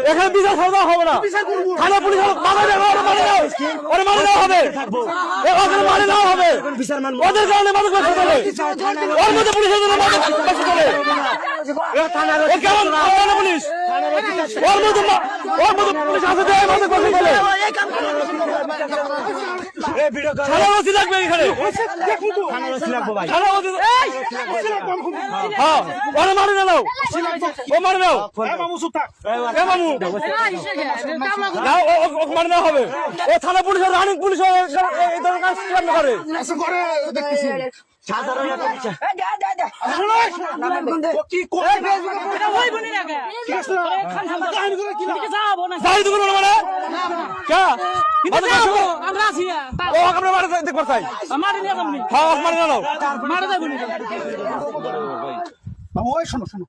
এখানে বিচার সৌদা হবে না, থানা পুলিশ মারা দেওয়া হবে, মারে নেওয়া হবে, ওদের কারণে মাদক ব্যবসা চলে, ওর মধ্যে পুলিশের জন্য মাদক ব্যবসা চলে। কেমন পুলিশ, ওর মধ্যে পুলিশ আছে যে মাদক ব্যবসা চলে। থানা ওসি লাগবে এখানে, হ্যাঁ ওরা মারে নাও, ও মারে নাও, মারে নেওয়া হবে। ও থানা পুলিশ রানিং পুলিশ এই ধরনের কাজ করে। শোনো শোনো